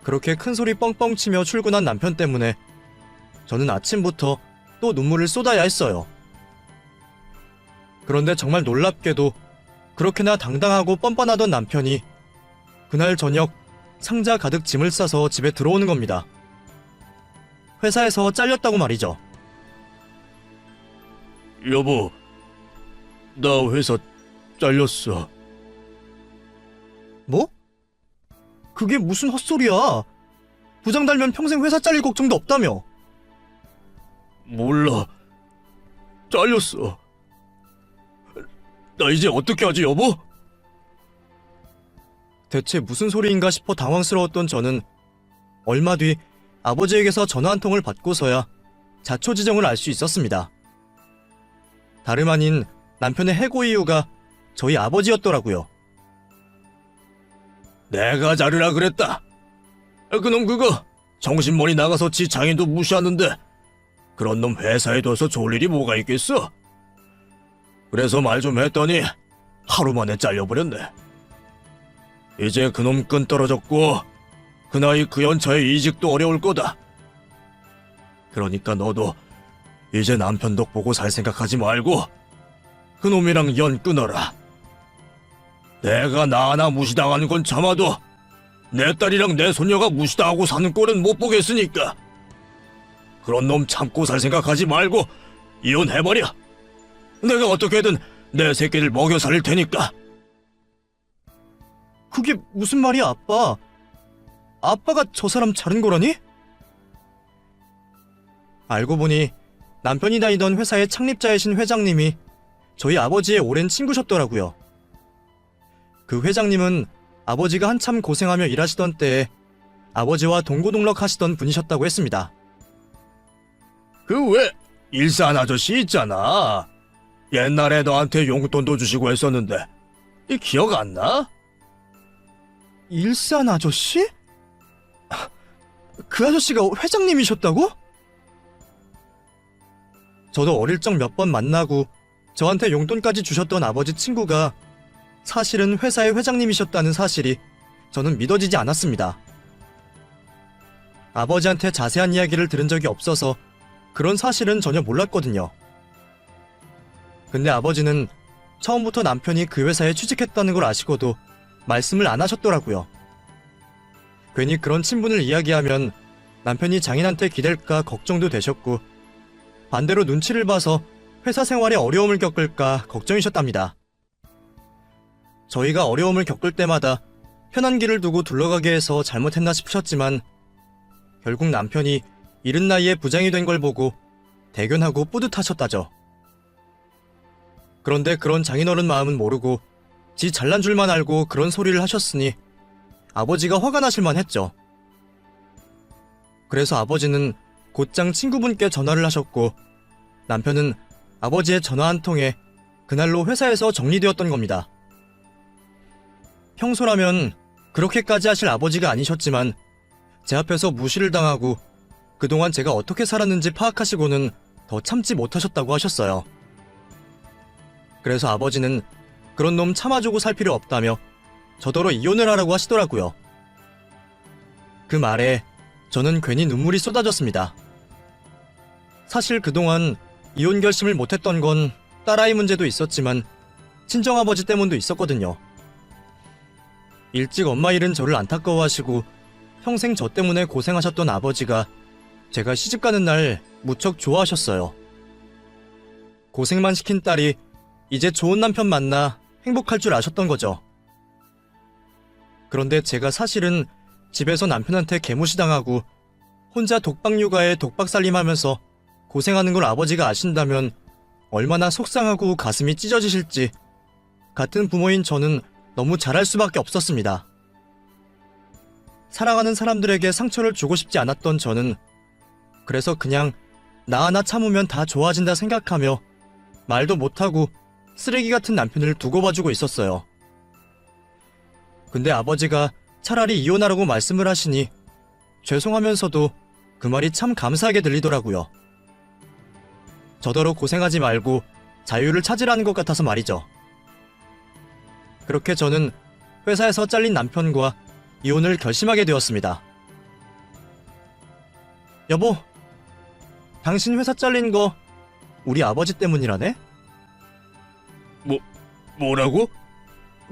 그렇게 큰 소리 뻥뻥 치며 출근한 남편 때문에 저는 아침부터 또 눈물을 쏟아야 했어요. 그런데 정말 놀랍게도 그렇게나 당당하고 뻔뻔하던 남편이 그날 저녁 상자 가득 짐을 싸서 집에 들어오는 겁니다. 회사에서 잘렸다고 말이죠. 여보, 나 회사 잘렸어. 뭐? 그게 무슨 헛소리야. 부장 달면 평생 회사 잘릴 걱정도 없다며. 몰라. 잘렸어. 나 이제 어떻게 하지, 여보? 대체 무슨 소리인가 싶어 당황스러웠던 저는 얼마 뒤 아버지에게서 전화 한 통을 받고서야 자초지정을 알 수 있었습니다. 다름 아닌 남편의 해고 이유가 저희 아버지였더라고요. 내가 자르라 그랬다. 그놈 그거 정신머리 나가서 지 장인도 무시하는데 그런 놈 회사에 둬서 좋을 일이 뭐가 있겠어? 그래서 말 좀 했더니 하루 만에 잘려버렸네. 이제 그놈 끈 떨어졌고 그 나이 그 연차에 이직도 어려울 거다. 그러니까 너도 이제 남편 덕 보고 살 생각하지 말고 그놈이랑 연 끊어라. 내가 나 하나 무시당하는 건 참아도 내 딸이랑 내 손녀가 무시당하고 사는 꼴은 못 보겠으니까 그런 놈 참고 살 생각하지 말고 이혼해버려. 내가 어떻게든 내 새끼를 먹여 살릴 테니까. 그게 무슨 말이야, 아빠? 아빠가 저 사람 자른 거라니? 알고 보니 남편이 다니던 회사의 창립자이신 회장님이 저희 아버지의 오랜 친구셨더라고요. 그 회장님은 아버지가 한참 고생하며 일하시던 때에 아버지와 동고동락 하시던 분이셨다고 했습니다. 그 왜 일산 아저씨 있잖아. 옛날에 너한테 용돈도 주시고 했었는데 이 기억 안 나? 일산 아저씨? 그 아저씨가 회장님이셨다고? 저도 어릴 적 몇 번 만나고 저한테 용돈까지 주셨던 아버지 친구가 사실은 회사의 회장님이셨다는 사실이 저는 믿어지지 않았습니다. 아버지한테 자세한 이야기를 들은 적이 없어서 그런 사실은 전혀 몰랐거든요. 근데 아버지는 처음부터 남편이 그 회사에 취직했다는 걸 아시고도 말씀을 안 하셨더라고요. 괜히 그런 친분을 이야기하면 남편이 장인한테 기댈까 걱정도 되셨고 반대로 눈치를 봐서 회사 생활에 어려움을 겪을까 걱정이셨답니다. 저희가 어려움을 겪을 때마다 편한 길을 두고 둘러가게 해서 잘못했나 싶으셨지만 결국 남편이 이른 나이에 부장이 된 걸 보고 대견하고 뿌듯하셨다죠. 그런데 그런 장인어른 마음은 모르고 지 잘난 줄만 알고 그런 소리를 하셨으니 아버지가 화가 나실만 했죠. 그래서 아버지는 곧장 친구분께 전화를 하셨고 남편은 아버지의 전화 한 통에 그날로 회사에서 정리되었던 겁니다. 평소라면 그렇게까지 하실 아버지가 아니셨지만 제 앞에서 무시를 당하고 그동안 제가 어떻게 살았는지 파악하시고는 더 참지 못하셨다고 하셨어요. 그래서 아버지는 그런 놈 참아주고 살 필요 없다며 저더러 이혼을 하라고 하시더라고요. 그 말에 저는 괜히 눈물이 쏟아졌습니다. 사실 그동안 이혼 결심을 못했던 건 딸아이 문제도 있었지만 친정아버지 때문도 있었거든요. 일찍 엄마 잃은 저를 안타까워하시고 평생 저 때문에 고생하셨던 아버지가 제가 시집가는 날 무척 좋아하셨어요. 고생만 시킨 딸이 이제 좋은 남편 만나 행복할 줄 아셨던 거죠. 그런데 제가 사실은 집에서 남편한테 개무시당하고 혼자 독박 육아에 독박 살림하면서 고생하는 걸 아버지가 아신다면 얼마나 속상하고 가슴이 찢어지실지 같은 부모인 저는 너무 잘할 수밖에 없었습니다. 사랑하는 사람들에게 상처를 주고 싶지 않았던 저는 그래서 그냥 나 하나 참으면 다 좋아진다 생각하며 말도 못하고 쓰레기 같은 남편을 두고 봐주고 있었어요. 근데 아버지가 차라리 이혼하라고 말씀을 하시니 죄송하면서도 그 말이 참 감사하게 들리더라고요. 저더러 고생하지 말고 자유를 찾으라는 것 같아서 말이죠. 그렇게 저는 회사에서 잘린 남편과 이혼을 결심하게 되었습니다. 여보, 당신 회사 잘린 거 우리 아버지 때문이라네? 뭐라고?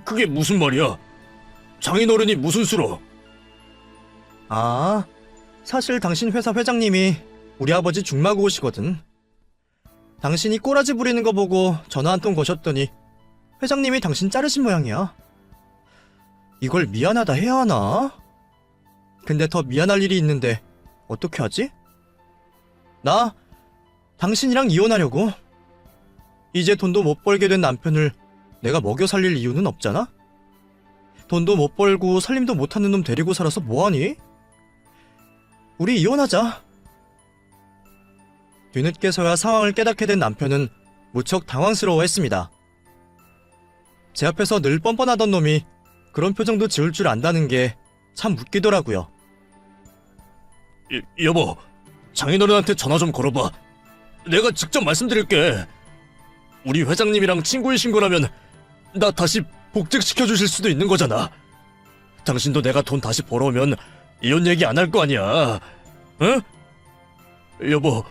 그게 무슨 말이야? 장인어른이 무슨 수로? 아, 사실 당신 회사 회장님이 우리 아버지 중마고우시거든. 당신이 꼬라지 부리는 거 보고 전화 한 통 거셨더니 회장님이 당신 자르신 모양이야. 이걸 미안하다 해야 하나? 근데 더 미안할 일이 있는데 어떻게 하지? 나 당신이랑 이혼하려고. 이제 돈도 못 벌게 된 남편을 내가 먹여 살릴 이유는 없잖아? 돈도 못 벌고 살림도 못하는 놈 데리고 살아서 뭐하니? 우리 이혼하자. 뒤늦게서야 상황을 깨닫게 된 남편은 무척 당황스러워했습니다. 제 앞에서 늘 뻔뻔하던 놈이 그런 표정도 지을 줄 안다는 게 참 웃기더라고요. 여보, 장인어른한테 전화 좀 걸어봐. 내가 직접 말씀드릴게. 우리 회장님이랑 친구이신 거라면 나 다시 복직시켜 주실 수도 있는 거잖아. 당신도 내가 돈 다시 벌어오면 이혼 얘기 안 할 거 아니야. 응? 여보,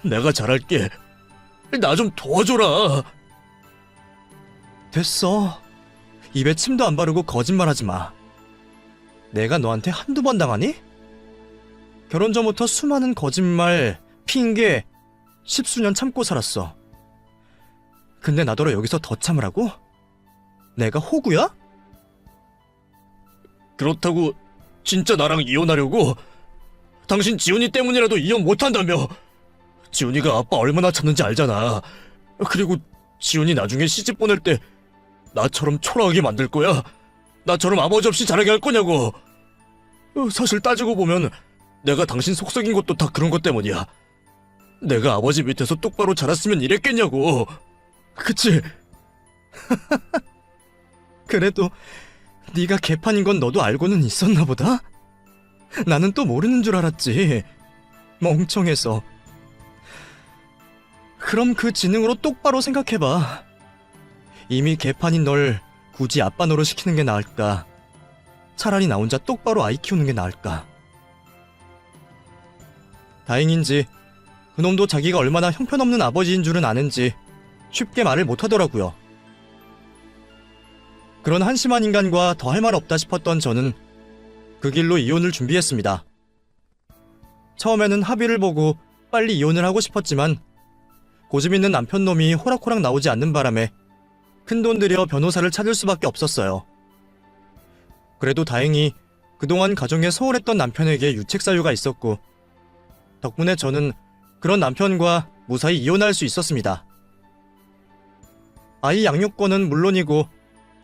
내가 잘할게. 나 좀 도와줘라. 됐어. 입에 침도 안 바르고 거짓말하지 마. 내가 너한테 한두 번 당하니? 결혼 전부터 수많은 거짓말, 핑계, 십수년 참고 살았어. 근데 나더러 여기서 더 참으라고? 내가 호구야? 그렇다고 진짜 나랑 이혼하려고? 당신 지훈이 때문이라도 이혼 못한다며. 지훈이가 아빠 얼마나 찾는지 알잖아. 그리고 지훈이 나중에 시집 보낼 때 나처럼 초라하게 만들 거야? 나처럼 아버지 없이 자라게 할 거냐고. 사실 따지고 보면 내가 당신 속썩인 것도 다 그런 것 때문이야. 내가 아버지 밑에서 똑바로 자랐으면 이랬겠냐고. 그치? 그래도 네가 개판인 건 너도 알고는 있었나 보다? 나는 또 모르는 줄 알았지. 멍청해서. 그럼 그 지능으로 똑바로 생각해봐. 이미 개판인 널 굳이 아빠 노릇 시키는 게 나을까? 차라리 나 혼자 똑바로 아이 키우는 게 나을까? 다행인지 그놈도 자기가 얼마나 형편없는 아버지인 줄은 아는지 쉽게 말을 못하더라고요. 그런 한심한 인간과 더 할 말 없다 싶었던 저는 그 길로 이혼을 준비했습니다. 처음에는 합의를 보고 빨리 이혼을 하고 싶었지만 고집 있는 남편 놈이 호락호락 나오지 않는 바람에 큰돈 들여 변호사를 찾을 수밖에 없었어요. 그래도 다행히 그동안 가정에 소홀했던 남편에게 유책사유가 있었고 덕분에 저는 그런 남편과 무사히 이혼할 수 있었습니다. 아이 양육권은 물론이고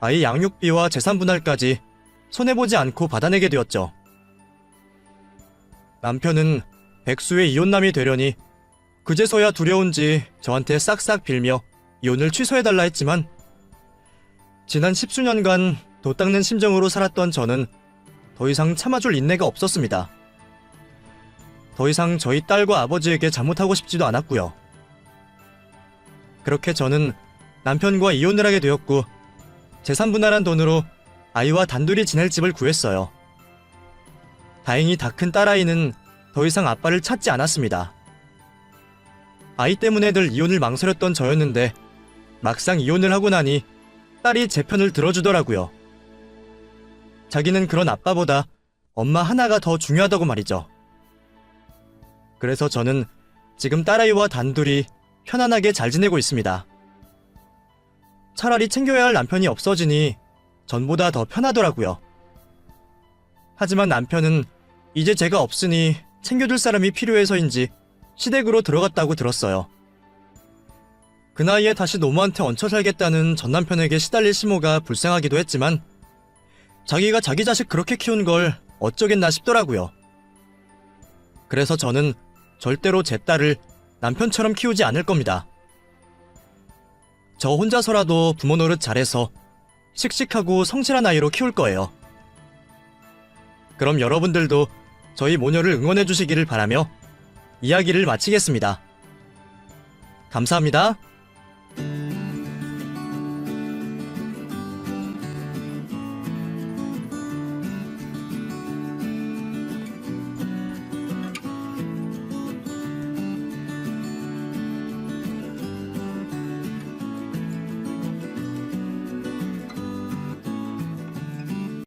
아이 양육비와 재산 분할까지 손해보지 않고 받아내게 되었죠. 남편은 백수의 이혼남이 되려니 그제서야 두려운지 저한테 싹싹 빌며 이혼을 취소해달라 했지만 지난 10수년간 도 닦는 심정으로 살았던 저는 더 이상 참아줄 인내가 없었습니다. 더 이상 저희 딸과 아버지에게 잘못하고 싶지도 않았고요. 그렇게 저는 남편과 이혼을 하게 되었고 재산 분할한 돈으로 아이와 단둘이 지낼 집을 구했어요. 다행히 다 큰 딸아이는 더 이상 아빠를 찾지 않았습니다. 아이 때문에 늘 이혼을 망설였던 저였는데 막상 이혼을 하고 나니 딸이 제 편을 들어주더라고요. 자기는 그런 아빠보다 엄마 하나가 더 중요하다고 말이죠. 그래서 저는 지금 딸아이와 단둘이 편안하게 잘 지내고 있습니다. 차라리 챙겨야 할 남편이 없어지니 전보다 더 편하더라고요. 하지만 남편은 이제 제가 없으니 챙겨줄 사람이 필요해서인지 시댁으로 들어갔다고 들었어요. 그 나이에 다시 노모한테 얹혀 살겠다는 전 남편에게 시달릴 시모가 불쌍하기도 했지만 자기가 자기 자식 그렇게 키운 걸 어쩌겠나 싶더라고요. 그래서 저는 절대로 제 딸을 남편처럼 키우지 않을 겁니다. 저 혼자서라도 부모 노릇 잘해서 씩씩하고 성실한 아이로 키울 거예요. 그럼 여러분들도 저희 모녀를 응원해 주시기를 바라며 이야기를 마치겠습니다. 감사합니다.